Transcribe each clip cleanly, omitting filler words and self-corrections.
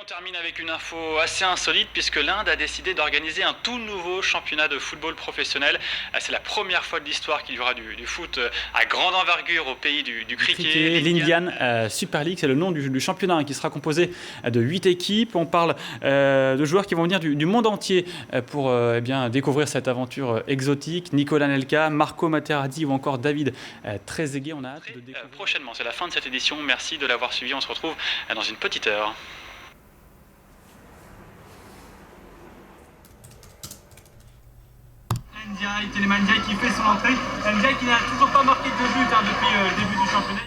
termine avec une info assez insolite puisque l'Inde a décidé d'organiser un tout nouveau championnat de football professionnel. C'est la première fois de l'histoire qu'il y aura du foot à grande envergure au pays du cricket. L'Indian Super League, c'est le nom du championnat qui sera composé de 8 équipes. On parle de joueurs qui vont venir du monde entier pour découvrir cette aventure exotique. Nicolas Nelka, Marco Materazzi ou encore David Trezeguet. On a hâte de découvrir. Prochainement, c'est la fin de cette édition. Merci de l'avoir suivi. On se retrouve dans une petite heure. Ndiaye, Iliman Ndiaye qui fait son entrée. Ndiaye qui n'a toujours pas marqué de but depuis le début du championnat.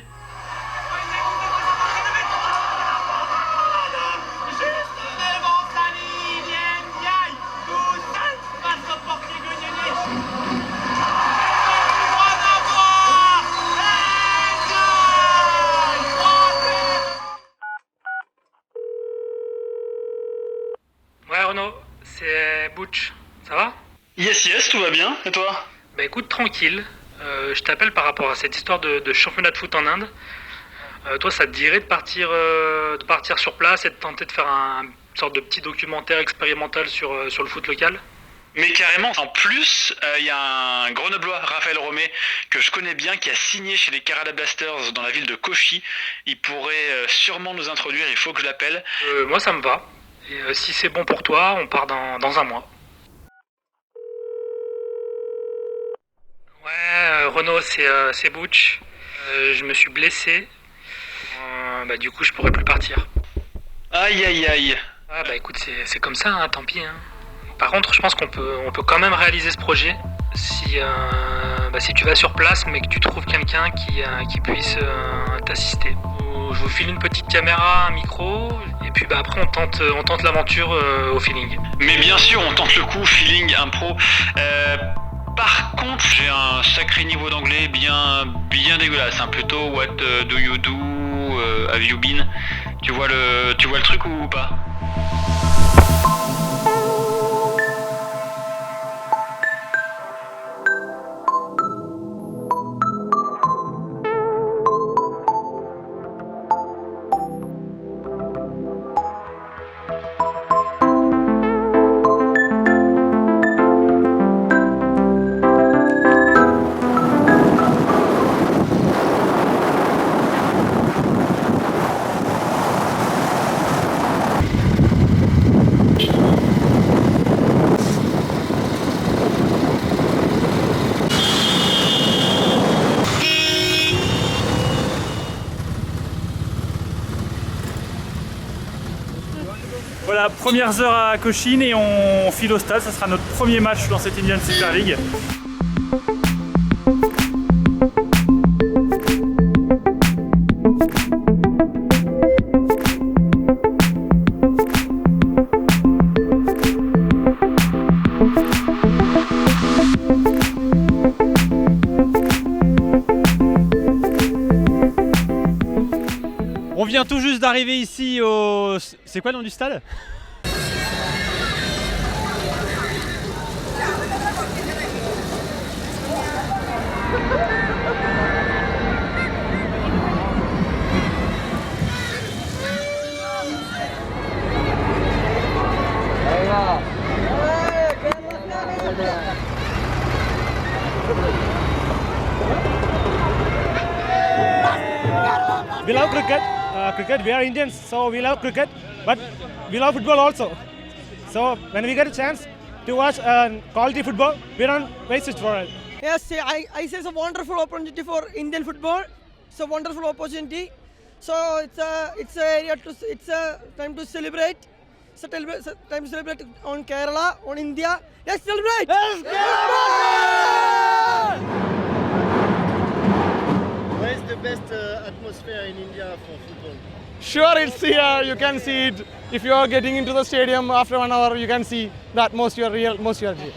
Ouais Renaud, c'est Butch, ça va? Yes, tout va bien. Et toi? Bah écoute, tranquille. Je t'appelle par rapport à cette histoire de championnat de foot en Inde. Toi, ça te dirait de partir sur place et de tenter de faire une sorte de petit documentaire expérimental sur le foot local? Mais carrément, en plus, il y a un Grenoblois, Raphaël Romé, que je connais bien, qui a signé chez les Kerala Blasters dans la ville de Kochi. Il pourrait sûrement nous introduire, il faut que je l'appelle. Moi, ça me va. Et si c'est bon pour toi, on part dans un mois. Ouais, Renaud, c'est Butch. Je me suis blessé. Du coup, je pourrais plus partir. Aïe. Ah bah écoute, c'est comme ça, hein, tant pis. Hein. Par contre, je pense qu'on peut quand même réaliser ce projet si tu vas sur place, mais que tu trouves quelqu'un qui puisse t'assister. Je vous file une petite caméra, un micro, et puis après on tente l'aventure au feeling. Mais bien sûr, on tente le coup, feeling, impro. Par contre, j'ai un sacré niveau d'anglais bien dégueulasse, hein, plutôt what do you do, have you been. Tu vois le truc ou pas? Voilà, premières heures à Cochin et on file au stade. Ça sera notre premier match dans cette Indian Super League. On vient tout juste d'arriver ici au... C'est quoi le nom du stade? We love cricket. We are Indians, so we love cricket, but we love football also. So when we get a chance to watch quality football, we don't waste it for it. Yes, I say it's a wonderful opportunity for Indian football. It's a wonderful opportunity. So it's a time to celebrate. It's a time to celebrate on Kerala, on India. Let's celebrate! Let's Where is the best atmosphere in India for football? Sure, it's here. You can see it. If you are getting into the stadium after 1 hour, you can see the atmosphere, real atmosphere here.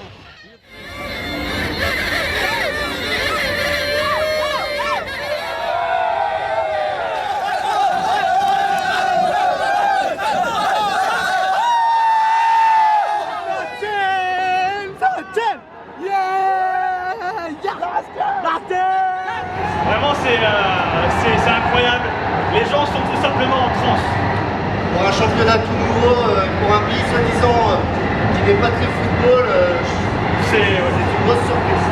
Vraiment, c'est incroyable. Les gens sont tout simplement en transe. Pour un championnat tout nouveau, pour un pays soi-disant qui n'est pas très football, c'est une grosse surprise.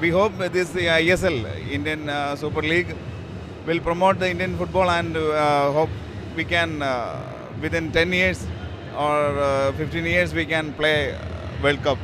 We hope this ISL, Indian Super League, will promote the Indian football and hope we can within 10 years or 15 years we can play World Cup.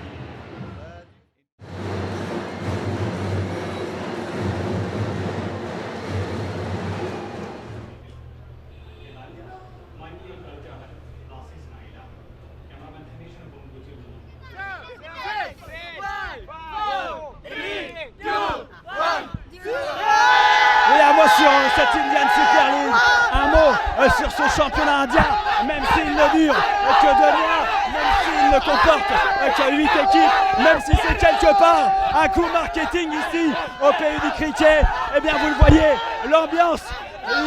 Sur cette Indian Super League, un mot sur ce championnat indien, même s'il ne dure que 2 mois, même s'il ne comporte que 8 équipes, même si c'est quelque part un coup marketing ici au pays du cricket, eh bien vous le voyez, l'ambiance,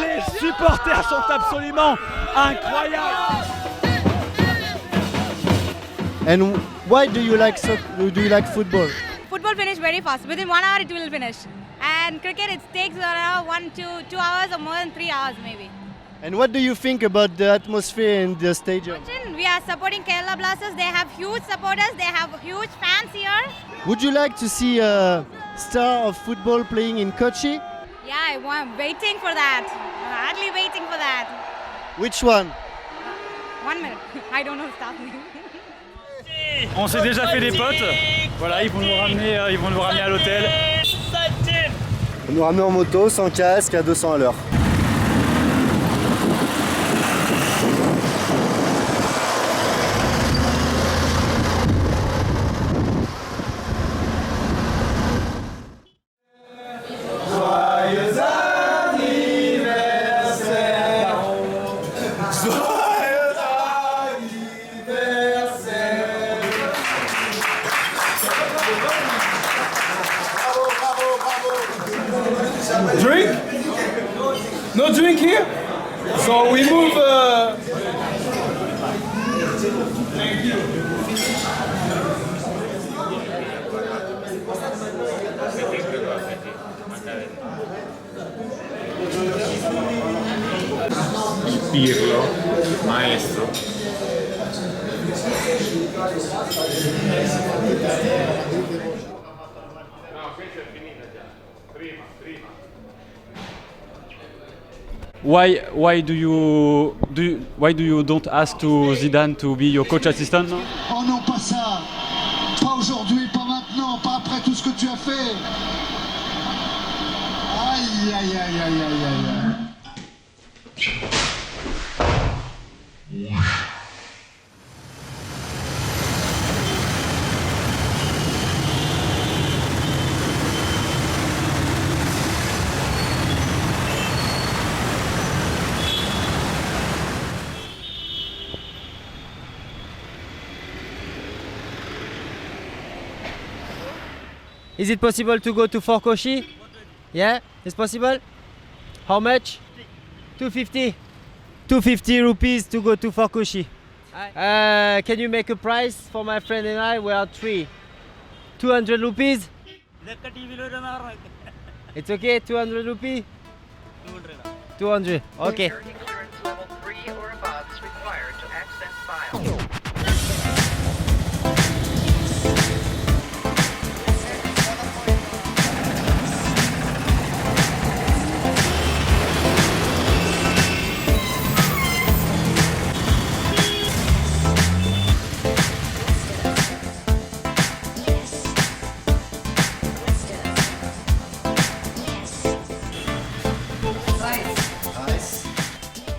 les supporters sont absolument incroyables. And why do you like football? Football finish very fast. Within 1 hour it will finish. And cricket it takes around 2 hours or more than 3 hours maybe. And what do you think about the atmosphere in the stadium? We are supporting Kerala Blasters. They have huge supporters. They have huge fans here. Would you like to see a star of football playing in Kochi? Yeah, I'm waiting for that. Hardly waiting for that. Which one? 1 minute. I don't know stop me. On s'est déjà fait des potes. Voilà, ils vont nous ramener à l'hôtel. On nous ramène en moto, sans casque, à 200 à l'heure. Drink? No drink here? So we move. Il Pirlo, maestro. Why do you don't ask to Zidane to be your coach assistant? No? Oh non, pas ça. Pas aujourd'hui, pas maintenant, pas après tout ce que tu as fait. Aïe, aïe, aïe, aïe, aïe, aïe. Is it possible to go to Forkoshi? Yeah, it's possible. How much? 250. 250 rupees to go to Forkoshi. Can you make a price for my friend and I? We are 3. 200 rupees? It's okay, 200 rupees? 200, okay.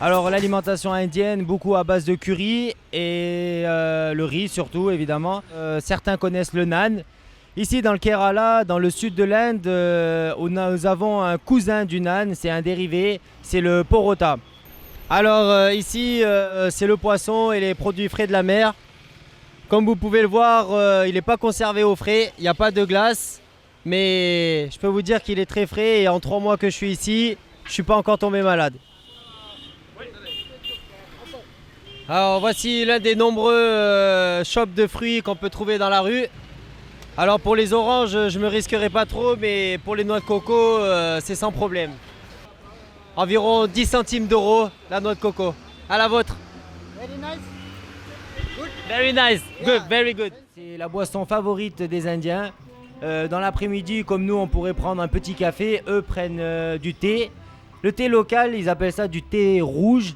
Alors l'alimentation indienne, beaucoup à base de curry et le riz surtout évidemment. Certains connaissent le naan. Ici dans le Kerala, dans le sud de l'Inde, nous avons un cousin du naan, c'est un dérivé, c'est le porota. Alors ici c'est le poisson et les produits frais de la mer. Comme vous pouvez le voir, il n'est pas conservé au frais, il n'y a pas de glace. Mais je peux vous dire qu'il est très frais et en 3 mois que je suis ici, je ne suis pas encore tombé malade. Alors voici l'un des nombreux shops de fruits qu'on peut trouver dans la rue. Alors pour les oranges, je me risquerai pas trop, mais pour les noix de coco, c'est sans problème. Environ 10 centimes d'euros la noix de coco. À la vôtre. Very nice. Good. Very nice. Good. Very good. C'est la boisson favorite des Indiens. Dans l'après-midi, comme nous, on pourrait prendre un petit café. Eux prennent du thé. Le thé local, ils appellent ça du thé rouge,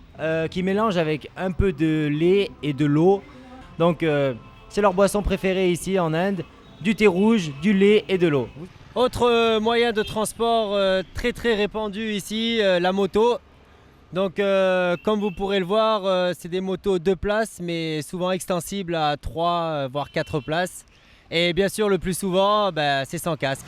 qui mélange avec un peu de lait et de l'eau. Donc, c'est leur boisson préférée ici en Inde. Du thé rouge, du lait et de l'eau. Autre moyen de transport très très répandu ici, la moto. Donc comme vous pourrez le voir, c'est des motos 2 places mais souvent extensibles à 3 voire 4 places. Et bien sûr le plus souvent, c'est sans casque.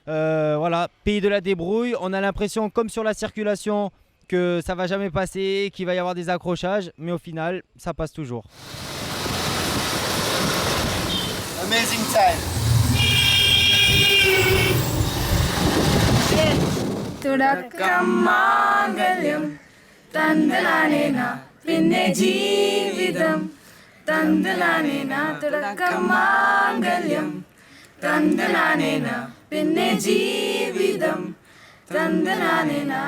Voilà, pays de la débrouille. On a l'impression, comme sur la circulation, que ça va jamais passer, qu'il va y avoir des accrochages, mais au final, ça passe toujours. Amazing time. Tudakkamangalyam tandalanena pinne jeevidam tandalanena tudakkamangalyam tandalanena pinne jeevidam tandalanena.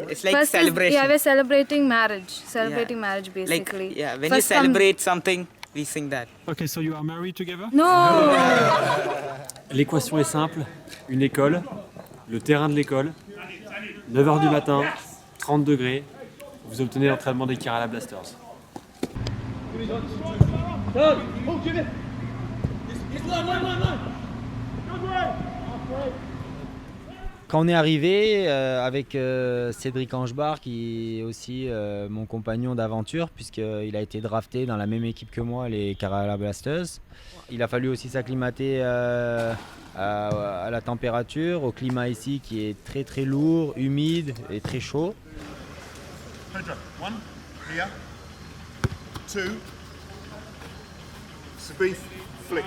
It's like celebration. Yeah, we're celebrating marriage. Marriage basically. Like, when you celebrate something, we sing that. Okay, so you are married together? No! L'équation est simple, une école, le terrain de l'école, 9h du matin, 30 degrés, vous obtenez l'entraînement des Kerala Blasters. Quand on est arrivé avec Cédric Angebar, qui est aussi mon compagnon d'aventure, puisqu'il a été drafté dans la même équipe que moi, les Kerala Blasters, il a fallu aussi s'acclimater à la température, au climat ici qui est très très lourd, humide et très chaud. One, here, two, Sabith, flick.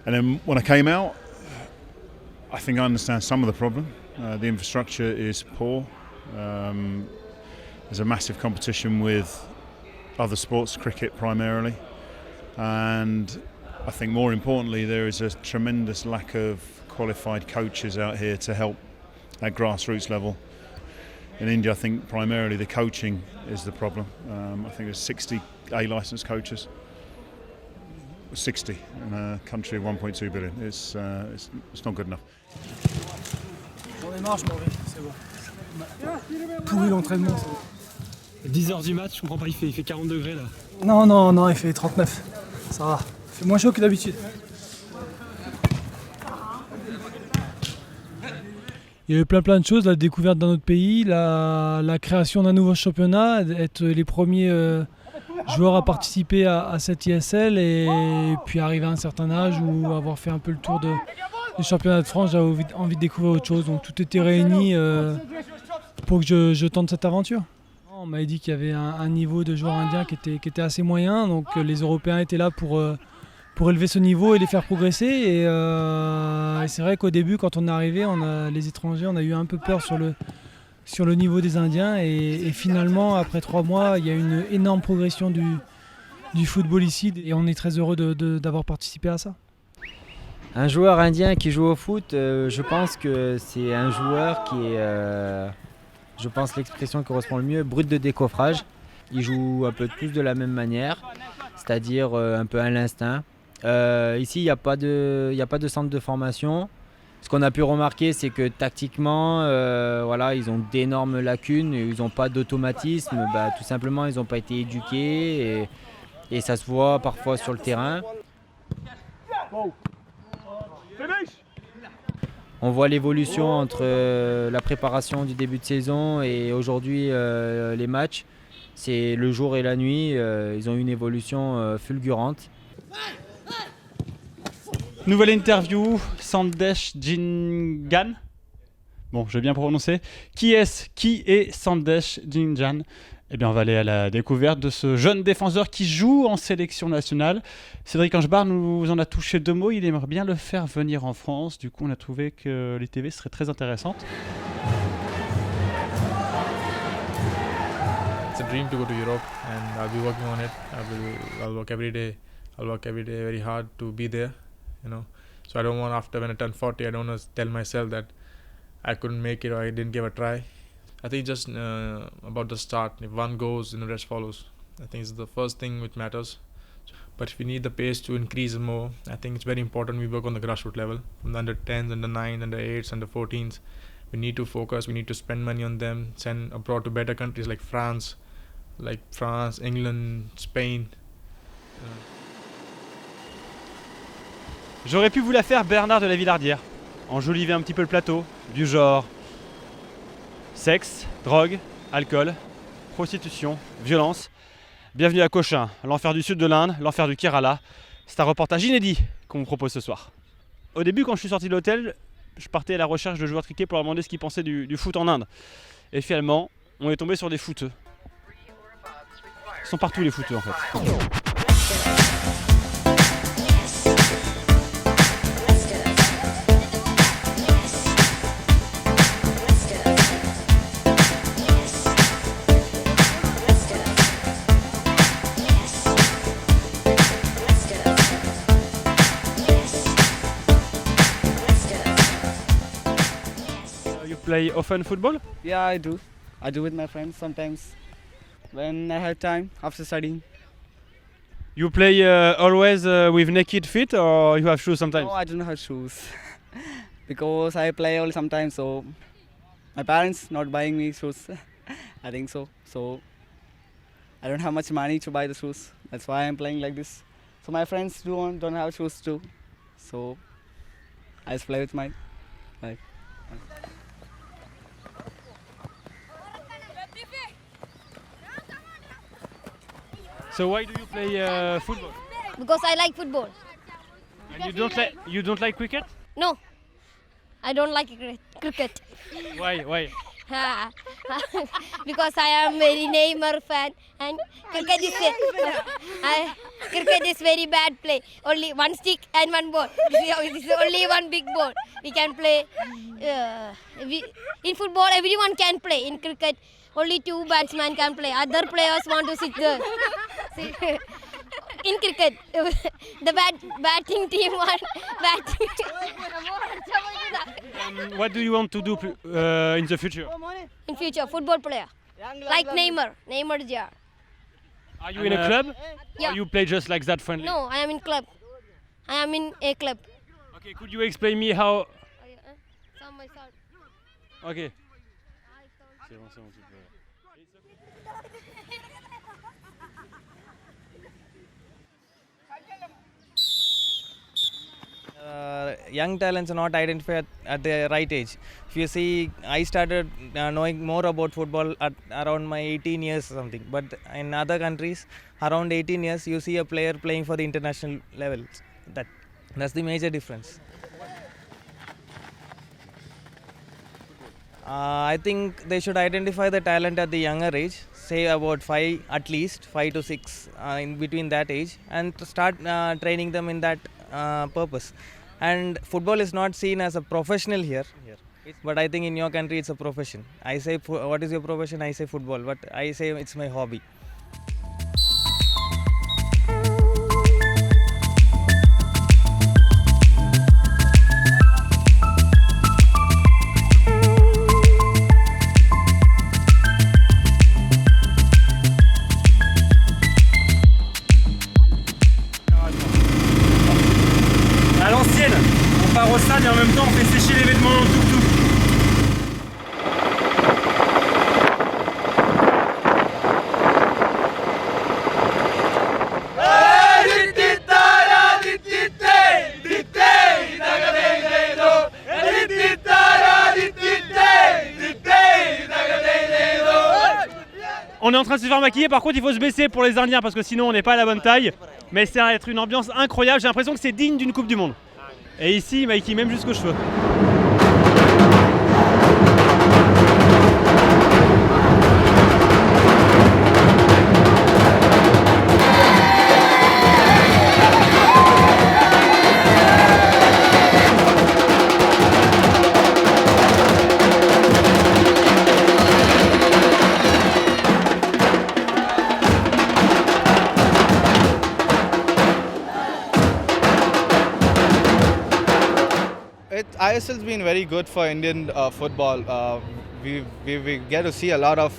And then when I came out, I think I understand some of the problem. The infrastructure is poor. There's a massive competition with other sports, cricket primarily. And I think more importantly, there is a tremendous lack of qualified coaches out here to help at grassroots level. In India, I think primarily the coaching is the problem. I think there's 60 A-licensed coaches. 60 in a country of 1.2 billion. It's not good enough. J'en ai marre, je m'en vais, c'est bon. Pourri l'entraînement, c'est bon. 10h du match, je comprends pas, il fait 40 degrés là. Non, il fait 39. Ça va. Il fait moins chaud que d'habitude. Il y a eu plein de choses, la découverte d'un autre pays, la création d'un nouveau championnat, être les premiers joueurs à participer à cette ISL et puis arriver à un certain âge ou avoir fait un peu le tour des championnats de France, j'avais envie de découvrir autre chose. Donc tout était réuni pour que je tente cette aventure. On m'avait dit qu'il y avait un niveau de joueurs indiens qui était assez moyen, donc les Européens étaient là pour élever ce niveau et les faire progresser. Et c'est vrai qu'au début, quand on est arrivé, les étrangers, on a eu un peu peur sur le niveau des Indiens. Et finalement, après 3 mois, il y a une énorme progression du football ici. Et on est très heureux d'avoir participé à ça. Un joueur indien qui joue au foot, je pense que c'est un joueur qui est, je pense l'expression qui correspond le mieux, brut de décoffrage. Il joue un peu tous de la même manière, c'est-à-dire un peu à l'instinct. Ici, il n'y a pas de centre de formation. Ce qu'on a pu remarquer, c'est que tactiquement, ils ont d'énormes lacunes, et ils n'ont pas d'automatisme. Tout simplement, ils n'ont pas été éduqués et ça se voit parfois sur le terrain. On voit l'évolution entre la préparation du début de saison et aujourd'hui les matchs. C'est le jour et la nuit, ils ont une évolution fulgurante. Nouvelle interview, Sandesh Jhingan. Bon, je vais bien prononcer. Qui est Sandesh Jhingan? Eh bien, on va aller à la découverte de ce jeune défenseur qui joue en sélection nationale. Cédric Angebar nous en a touché 2 mots. Il aimerait bien le faire venir en France. Du coup, on a trouvé que les TV seraient très intéressantes. It's a dream to go to Europe, and I'll be working on it. I'll work every day. I'll work every day very hard to be there, you know. So I don't want, after when I turn 40, I don't want to tell myself that I couldn't make it or I didn't give a try. I think just about the start. If one goes, the rest follows. I think it's the first thing which matters. But if we need the pace to increase more, I think it's very important we work on the grassroots level, from the under 10s, under 9s, under 8s, under 14s. We need to focus. We need to spend money on them. Send abroad to better countries like France, England, Spain. J'aurais pu vous la faire, Bernard de la Villardière. Enjoliver un petit peu le plateau, du genre sexe, drogue, alcool, prostitution, violence. Bienvenue à Cochin, l'enfer du sud de l'Inde, l'enfer du Kerala. C'est un reportage inédit qu'on vous propose ce soir. Au début, quand je suis sorti de l'hôtel, je partais à la recherche de joueurs de cricket pour leur demander ce qu'ils pensaient du foot en Inde. Et finalement, on est tombé sur des footeux. Ils sont partout les footeux en fait. Play often football? Yeah, I do. I do with my friends sometimes when I have time after studying. You play always with naked feet or you have shoes sometimes? No, I don't have shoes because I play all sometimes. So my parents not buying me shoes. I think so. So I don't have much money to buy the shoes. That's why I'm playing like this. So my friends don't have shoes too. So I just play with my like. So why do you play football? Because I like football. And you don't like cricket? No, I don't like cricket. Why? Because I am very Neymar fan and cricket is very bad play. Only one stick and one ball. This is only one big ball. We can play. In football, everyone can play. In cricket, only 2 batsmen can play. Other players want to sit there. In cricket, the batting team want batting. What do you want to do in the future? In future, football player. Like Neymar Jr. Are you in a club? Yeah. Or you play just like that friendly? No, I am in club. I am in a club. Okay, could you explain me how... Okay. C'est bon, tu peux... Young talents are not identified at the right age. If you see, I started knowing more about football at around my 18 years or something. But in other countries, around 18 years, you see a player playing for the international levels. That's the major difference. I think they should identify the talent at the younger age, say about 5 at least, 5 to 6 in between that age, and to start training them in that purpose. And football is not seen as a professional here, but I think in your country it's a profession. I say, what is your profession? I say football, but I say it's my hobby. On part au stade et en même temps on fait sécher les vêtements dans le tuk-tuk. On est en train de se faire maquiller, par contre il faut se baisser pour les Indiens parce que sinon on n'est pas à la bonne taille. Mais ça va être une ambiance incroyable, j'ai l'impression que c'est digne d'une Coupe du Monde. Et ici, il maquille même jusqu'aux cheveux. ISL's been very good for Indian football. We get to see a lot of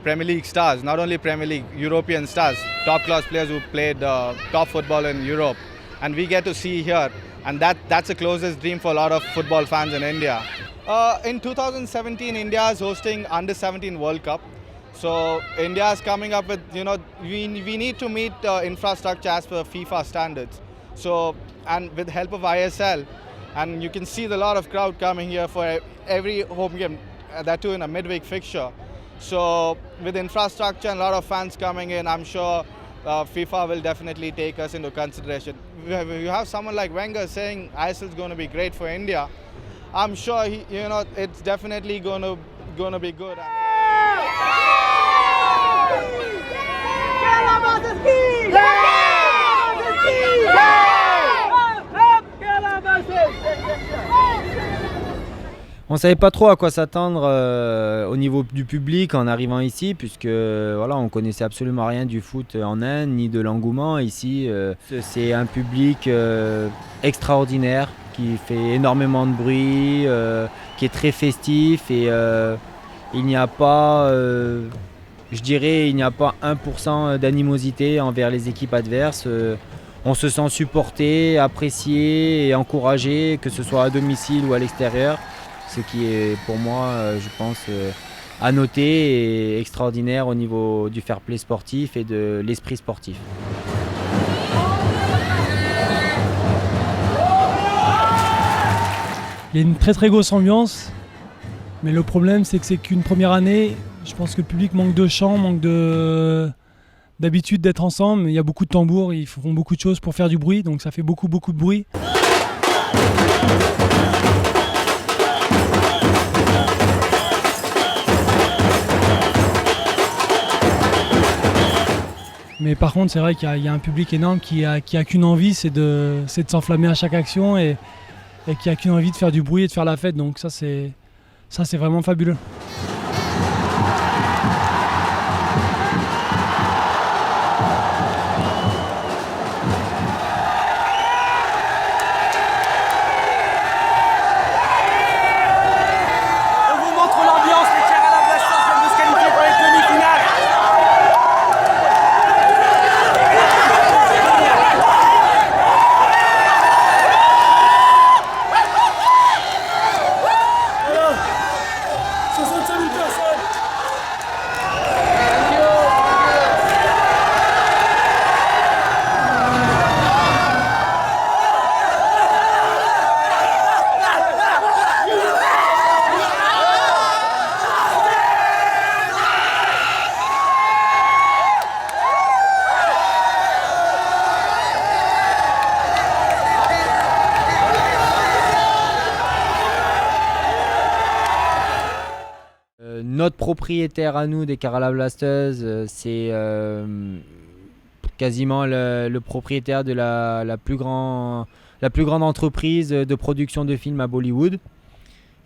Premier League stars, not only Premier League, European stars, top class players who played top football in Europe. And we get to see here, and that's the closest dream for a lot of football fans in India. In 2017, India is hosting Under 17 World Cup. So India is coming up with, we need to meet infrastructure as per FIFA standards. So, and with the help of ISL, and you can see a lot of crowd coming here for every home game, that too in a midweek fixture. So with infrastructure and a lot of fans coming in, I'm sure FIFA will definitely take us into consideration. You have someone like Wenger saying ISL is going to be great for India. I'm sure it's definitely going to be good. On ne savait pas trop à quoi s'attendre au niveau du public en arrivant ici, puisque voilà, on connaissait absolument rien du foot en Inde, ni de l'engouement. Ici, c'est un public extraordinaire, qui fait énormément de bruit, qui est très festif, et il n'y a pas, je dirais, il n'y a pas 1% d'animosité envers les équipes adverses. On se sent supporté, apprécié et encouragé, que ce soit à domicile ou à l'extérieur. Ce qui est pour moi, je pense, à noter et extraordinaire au niveau du fair play sportif et de l'esprit sportif. Il y a une très très grosse ambiance, mais le problème c'est que c'est qu'une première année. Je pense que le public manque de chant, manque d'habitude d'être ensemble. Il y a beaucoup de tambours, ils font beaucoup de choses pour faire du bruit, donc ça fait beaucoup de bruit. Mais par contre, c'est vrai qu'il y a un public énorme qui a qu'une envie, c'est de s'enflammer à chaque action et qui a qu'une envie de faire du bruit et de faire la fête. Donc ça, c'est vraiment fabuleux. On vous montre l'ambiance, les Kerala Blasters viennent de se qualifier pour les demi-finales. Notre propriétaire à nous des Kerala Blasters, c'est quasiment le propriétaire de la plus grande entreprise de production de films à Bollywood.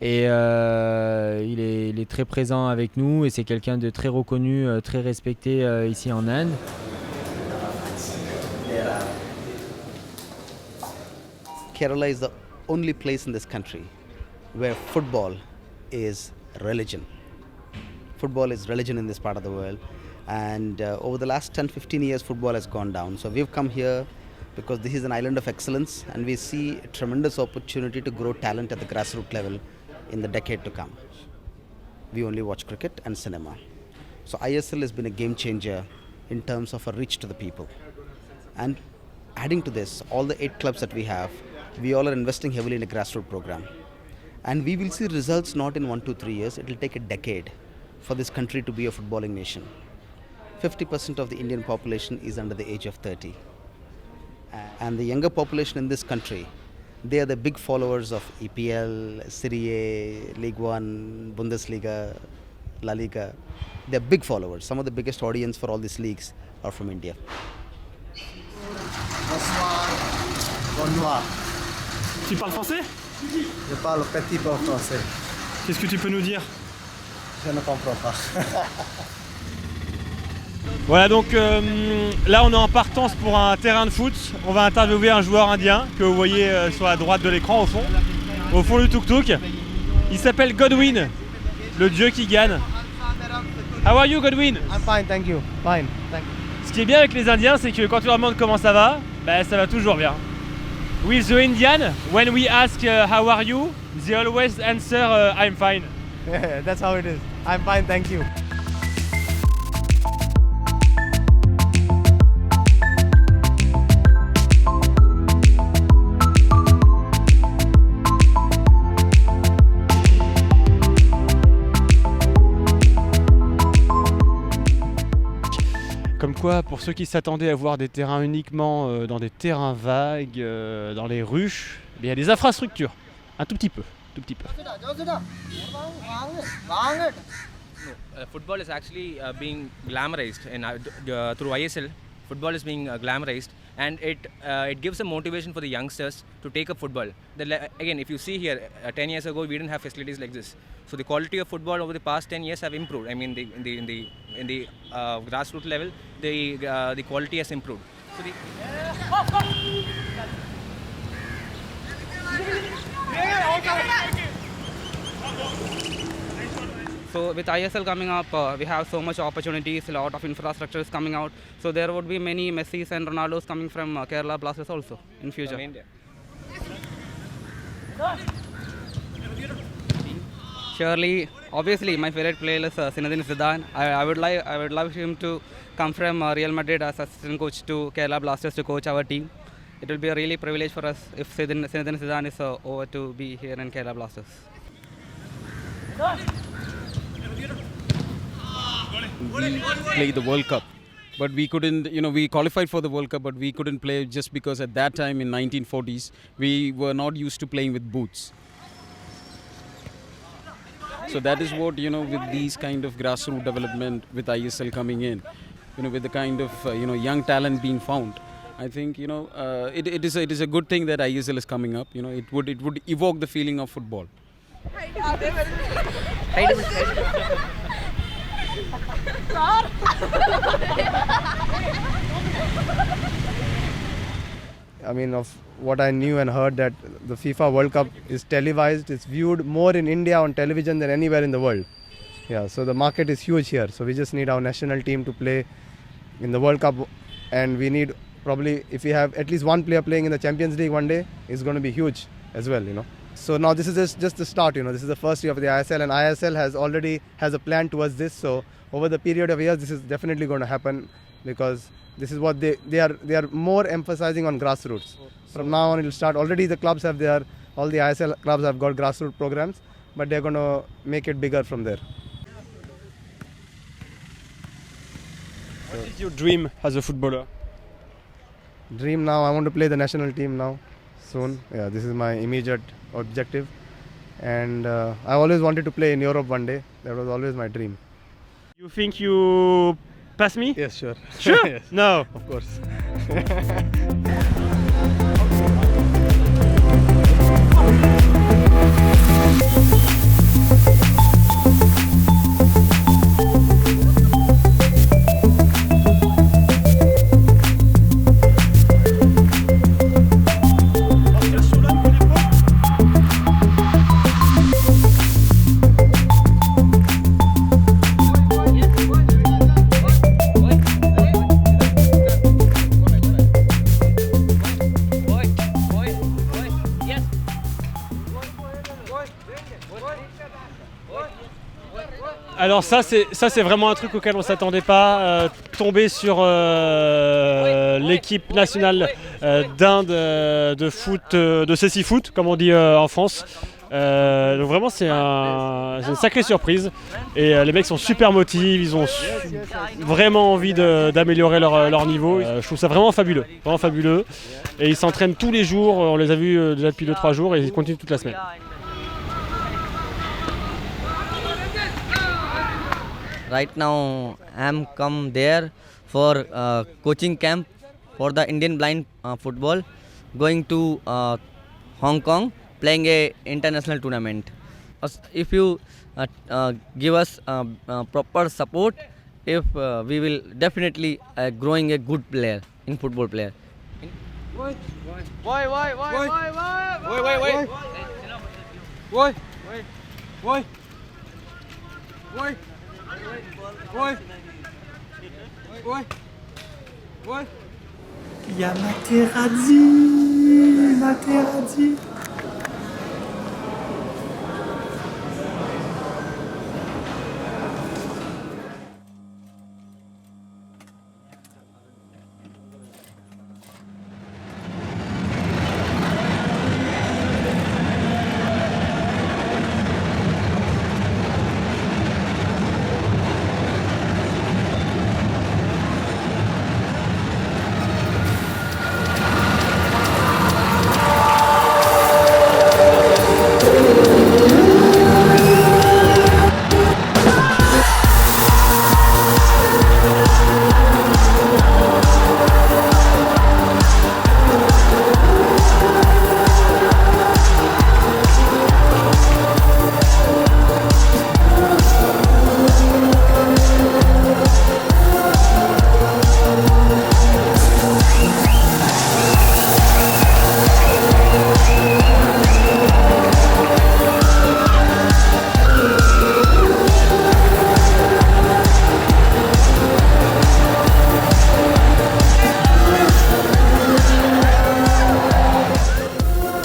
Et il est très présent avec nous et c'est quelqu'un de très reconnu, très respecté ici en Inde. Kerala is the only place in this country where football is religion. Football is religion in this part of the world, and over the last 10-15 years football has gone down. So we've come here because this is an island of excellence and we see a tremendous opportunity to grow talent at the grassroots level in the decade to come. We only watch cricket and cinema. So ISL has been a game changer in terms of a reach to the people. And adding to this, all the 8 clubs that we have, we all are investing heavily in a grassroots program. And we will see results not in 1, 2, 3 years, it will take a decade for this country to be a footballing nation. 50% of the Indian population is under the age of 30. And the younger population in this country, they are the big followers of EPL, Serie A, League One, Bundesliga, La Liga. They're big followers. Some of the biggest audience for all these leagues are from India. Bonsoir. Bonsoir. Tu parles français? Je parle petit peu français. Qu'est-ce que tu peux nous dire? Je ne comprends pas. Voilà, donc là on est en partance pour un terrain de foot. On va interviewer un joueur indien que vous voyez sur la droite de l'écran au fond. au fond du tuk-tuk. Il s'appelle Godwin, le dieu qui gagne. How are you, Godwin? I'm fine, thank you. Fine, thank you. Ce qui est bien avec les Indiens, c'est que quand tu leur demandes comment ça va, bah ça va toujours bien. With the Indian, when we ask how are you, they always answer I'm fine. Yeah, that's how it is. I'm fine, thank you. Comme quoi, pour ceux qui s'attendaient à voir des terrains uniquement dans des terrains vagues, dans les ruches, il y a des infrastructures, un tout petit peu. Football is actually being glamorized through ISL. Football is being glamorized, and it gives a motivation for the youngsters to take up football. Again, if you see here, 10 years ago we didn't have facilities like this. So the quality of football over the past 10 years have improved. I mean, in the grassroots level, the quality has improved. So So with ISL coming up, we have so much opportunities, a lot of infrastructures coming out. So there would be many Messis and Ronaldos coming from Kerala Blasters also in future. Surely, obviously, my favorite player is Zinedine Zidane. I would love him to come from Real Madrid as assistant coach to Kerala Blasters to coach our team. It will be a really privilege for us if Zinedine Zidane is over to be here in Kerala Blasters. We played the World Cup, but we couldn't, we qualified for the World Cup, but we couldn't play just because at that time in 1940s, we were not used to playing with boots. So that is what, with these kind of grassroots development, with ISL coming in, with the kind of, young talent being found, I think, it is a good thing that ISL is coming up. It would evoke the feeling of football. I mean, of what I knew and heard, that the FIFA World Cup is televised. It's viewed more in India on television than anywhere in the world. Yeah, so the market is huge here. So we just need our national team to play in the World Cup, and we need probably, if we have at least one player playing in the Champions League one day, it's going to be huge as well, So now this is just the start, This is the first year of the ISL, and ISL has a plan towards this. So over the period of years, this is definitely going to happen, because this is what they are more emphasizing on grassroots. From now on, it will start. Already the clubs have all the ISL clubs have got grassroots programs, but they're going to make it bigger from there. What is your dream as a footballer? Dream now, I want to play the national team now, soon. Yeah, this is my immediate objective. And I always wanted to play in Europe one day. That was always my dream. You think you pass me? Yes, sure. Sure? Yes. No. Of course. Alors ça c'est vraiment un truc auquel on ne s'attendait pas, tomber sur l'équipe nationale d'Inde de foot, de cécifoot comme on dit en France. Donc vraiment c'est une sacrée surprise et les mecs sont super motivés, ils ont vraiment envie d'améliorer leur niveau. Je trouve ça vraiment fabuleux et ils s'entraînent tous les jours, on les a vus déjà depuis 2-3 jours et ils continuent toute la semaine. Right now, I'm come there for coaching camp for the Indian blind football, going to Hong Kong, playing a international tournament. If you give us proper support, we will definitely growing a good player in football player. Wait. Oi! Oi! Oi! Oi! Oi! Oi! Il y a Materazzi.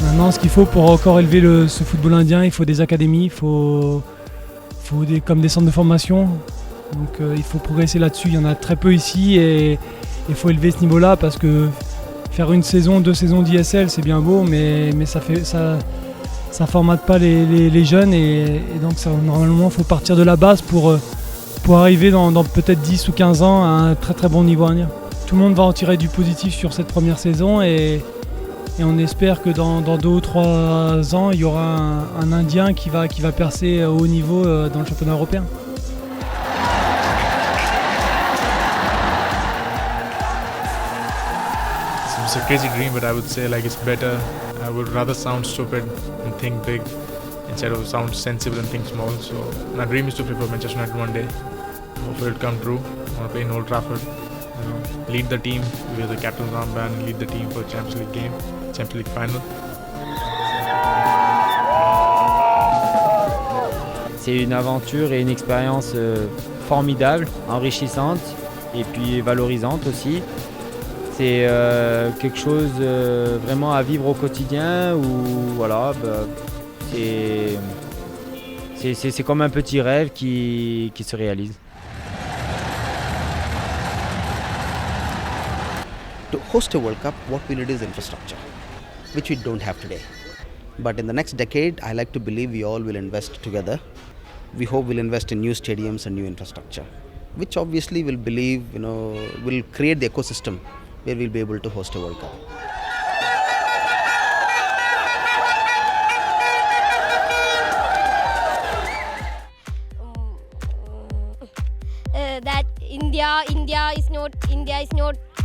Maintenant, ce qu'il faut pour encore élever ce football indien, il faut des académies, il faut comme des centres de formation. Donc il faut progresser là-dessus. Il y en a très peu ici et il faut élever ce niveau-là parce que faire une saison, 2 saisons d'ISL, c'est bien beau, mais ça formate pas les jeunes et donc normalement il faut partir de la base pour arriver dans peut-être 10 ou 15 ans à un très très bon niveau indien. Tout le monde va en tirer du positif sur cette première saison et on espère que dans 2 ou 3 ans, il y aura un Indien qui va percer au haut niveau dans le championnat européen. It's a crazy dream, but I would say like it's better. I would rather sound stupid and think big instead of sound sensible and think small. So my dream is to play for Manchester United one day. Hopefully it'll come true. I want to play in Old Trafford. Lead the team, wear the captain's armband, and lead the team for the Champions League game, Champions League final. C'est une aventure et une expérience formidable, enrichissante et puis valorisante aussi. C'est quelque chose vraiment à vivre au quotidien où voilà, c'est comme un petit rêve qui se réalise. To host a World Cup, what we need is infrastructure, which we don't have today. But in the next decade, I like to believe we all will invest together. We hope we'll invest in new stadiums and new infrastructure, which obviously will will create the ecosystem where we'll be able to host a World Cup. That India is not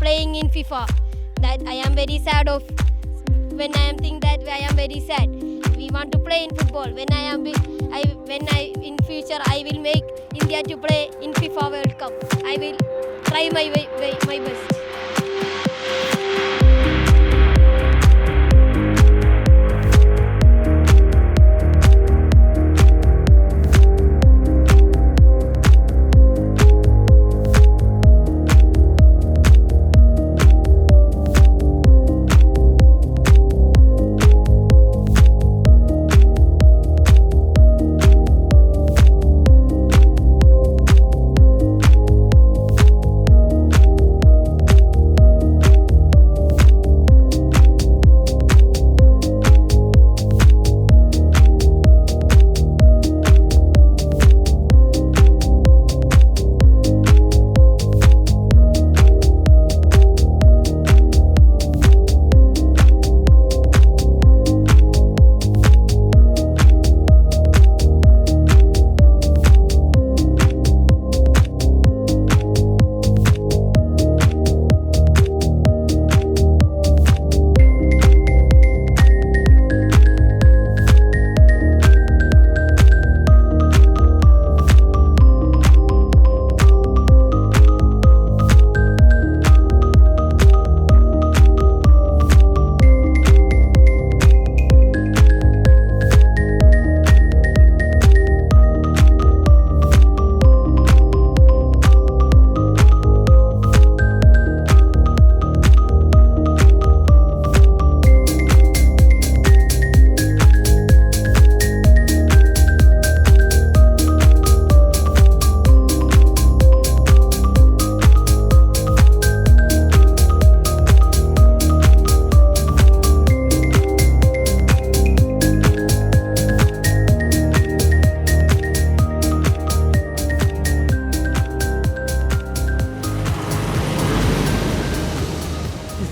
playing in FIFA. That I am very sad of. When I am thinking that I am very sad. We want to play in football. When in future I will make India to play in FIFA World Cup. I will try my best.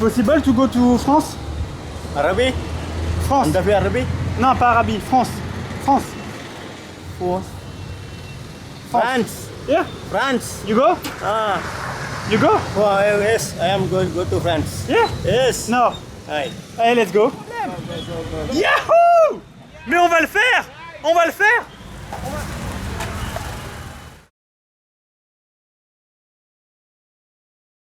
possible to go to France? Arabic? France. And Arabic? Non, pas Arabie, France. France. France. Yeah. France. You go? You go? Oh, yes, I am going to go to France. Yeah. Yes. No. Hi. Allez, let's go. Yahoo! Mais on va le faire! On va le faire!